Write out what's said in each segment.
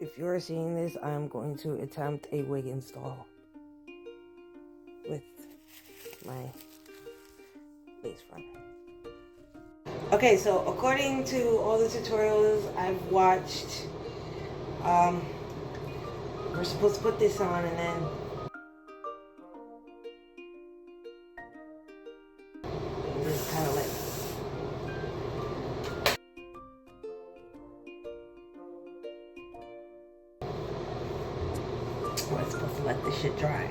If you're seeing this, I'm going to attempt a wig install with my lace front. Okay, so according to all the tutorials I've watched, we're supposed to put this on and then just kind of like we're supposed to let this shit dry.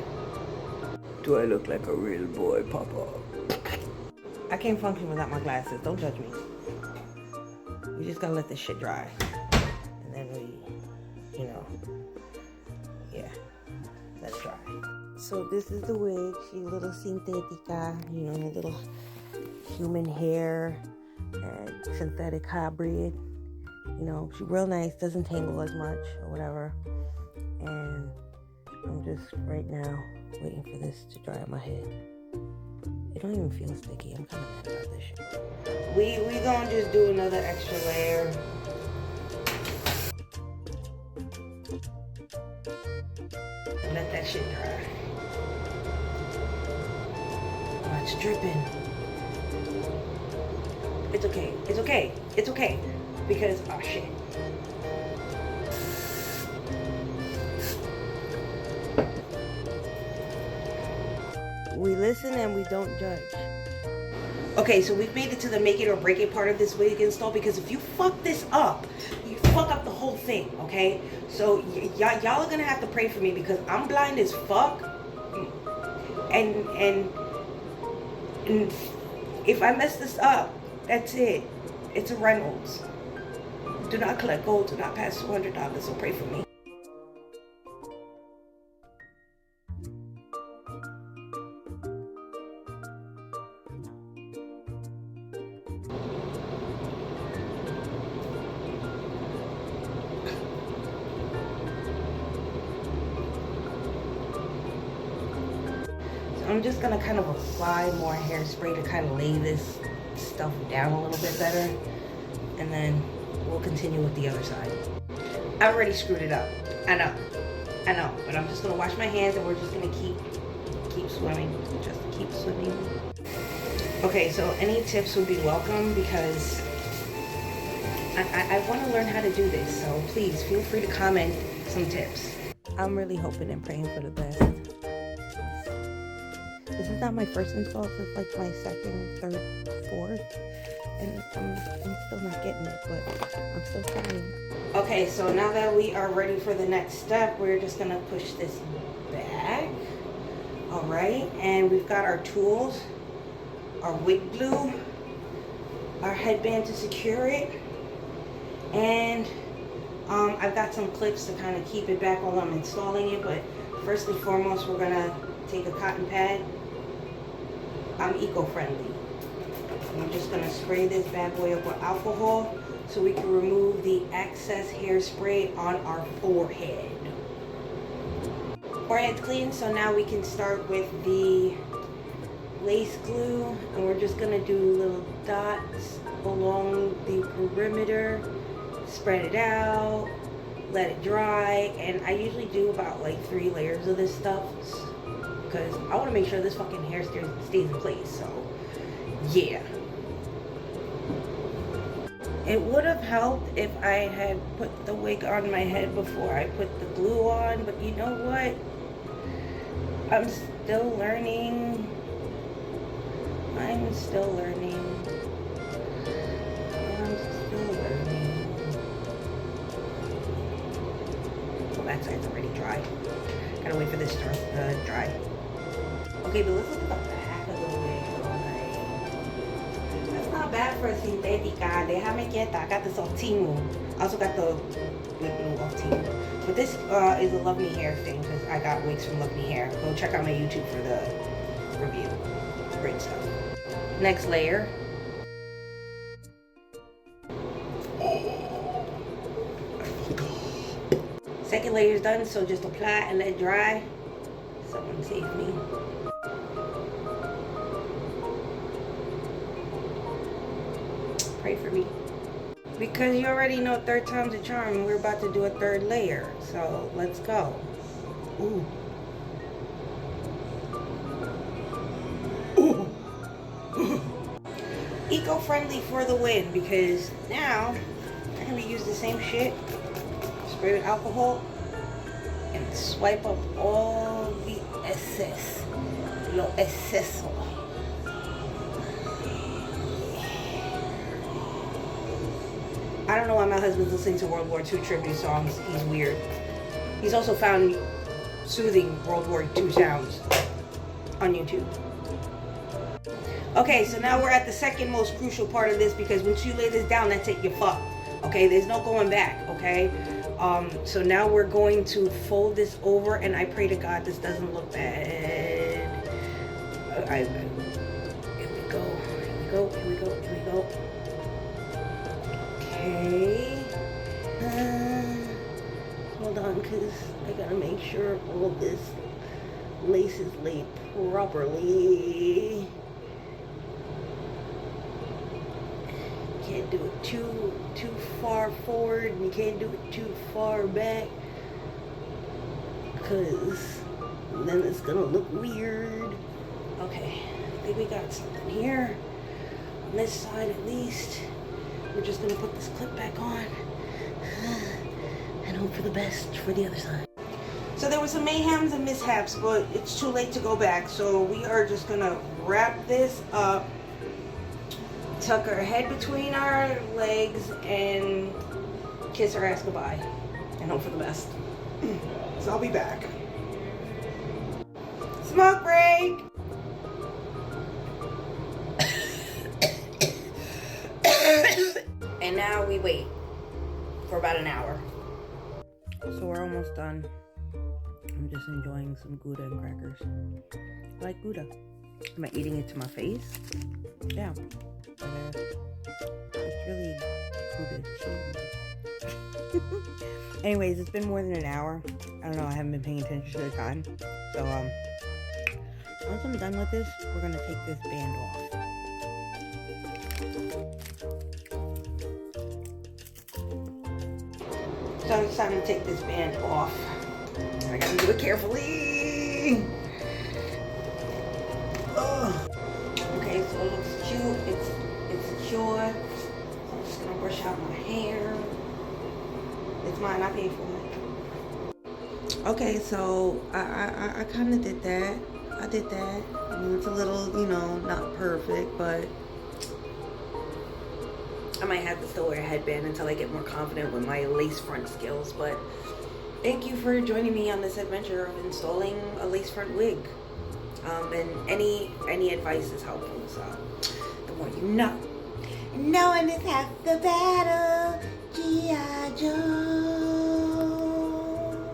Do I look like a real boy, Papa? I can't function without my glasses. Don't judge me. We just gotta let this shit dry. And then we, yeah, let it dry. So this is the wig. She's a little sintetica, a little human hair and synthetic hybrid. She's real nice, doesn't tangle as much or whatever. And I'm just right now waiting for this to dry on my head. It don't even feel sticky. I'm kind of mad about this shit. We gonna just do another extra layer. Let that shit dry. Oh, it's dripping. It's okay. It's okay. It's okay. Because, oh shit. We listen and we don't judge. Okay, so we've made it to the make it or break it part of this wig install, because if you fuck this up, you fuck up the whole thing, okay? So y'all are gonna have to pray for me because I'm blind as fuck. And if I mess this up, that's it. It's a Reynolds. Do not collect gold, do not pass $200, so pray for me. I'm just gonna kind of apply more hairspray to kind of lay this stuff down a little bit better, and then we'll continue with the other side. I've already screwed it up. I know, but I'm just gonna wash my hands and we're just gonna keep swimming, just keep swimming. Okay, so any tips would be welcome because I want to learn how to do this, so please feel free to comment some tips. I'm really hoping and praying for the best. This is not my first install, this is like my second, third, fourth, and I'm still not getting it, but I'm still trying. Okay, so now that we are ready for the next step, we're just gonna push this back. All right, and we've got our tools, our wig glue, our headband to secure it, and I've got some clips to kind of keep it back while I'm installing it, but first and foremost, we're gonna take a cotton pad. I'm eco-friendly. I'm just gonna spray this bad boy up with alcohol so we can remove the excess hairspray on our forehead. Forehead's clean, so now we can start with the lace glue, and we're just gonna do little dots along the perimeter, spread it out, let it dry, and I usually do about like 3 layers of this stuff because I want to make sure this fucking hair stays in place. So yeah, it would have helped if I had put the wig on my head before I put the glue on, but you know what, I'm still learning. I'm still learning. So that side's already dry. Gotta wait for this to dry. Okay, but let's look at the back of the wig. That's not bad for a sintética. Déjame quieta. I got this off Temu. I also got the lip glue off Temu. But this is a Love Me Hair thing because I got wigs from Love Me Hair. Go check out my YouTube for the review. Great stuff. Next layer. Second layer is done, so just apply and let it dry. Someone save me. Pray for me. Because you already know third time's a charm, and we're about to do a third layer. So let's go. Ooh. Eco-friendly for the win, because now I can reuse the same shit, spray with alcohol, and swipe up all the excess. Lo exceso. I don't know why my husband's listening to World War II tribute songs. He's weird. He's also found soothing World War II sounds on YouTube. Okay, so now we're at the second most crucial part of this, because once you lay this down, that's it, you're fucked. Okay, there's no going back, okay? So now we're going to fold this over, and I pray to God this doesn't look bad. Here we go, here we go, here we go, here we go. Okay. Hold on, because I gotta make sure all this lace is laid properly. Can't do it too far forward, and you can't do it too far back, because then it's gonna look weird. Okay, I think we got something here on this side at least. We're just gonna put this clip back on and hope for the best for the other side. So there were some mayhems and mishaps, but it's too late to go back, so we are just gonna wrap this up, tuck our head between our legs, and kiss our ass goodbye, and hope for the best. So I'll be back. Smoke break! And now we wait for about an hour. So we're almost done. I'm just enjoying some Gouda and crackers. I like Gouda. Am I eating it to my face? Yeah. It's really Gouda. Anyways, it's been more than an hour. I don't know, I haven't been paying attention to the time. So, once I'm done with this, we're gonna take this band off. So it's time to take this band off. I gotta do it carefully. Ugh. Okay, so it looks cute. It's secure. So I'm just gonna brush out my hair. It's mine. I paid for it. Okay, so I kind of did that. I did that. I mean, it's a little, you know, not perfect, but I might have to still wear a headband until I get more confident with my lace front skills. But thank you for joining me on this adventure of installing a lace front wig. And any advice is helpful. So the more you know. Knowing is half the battle.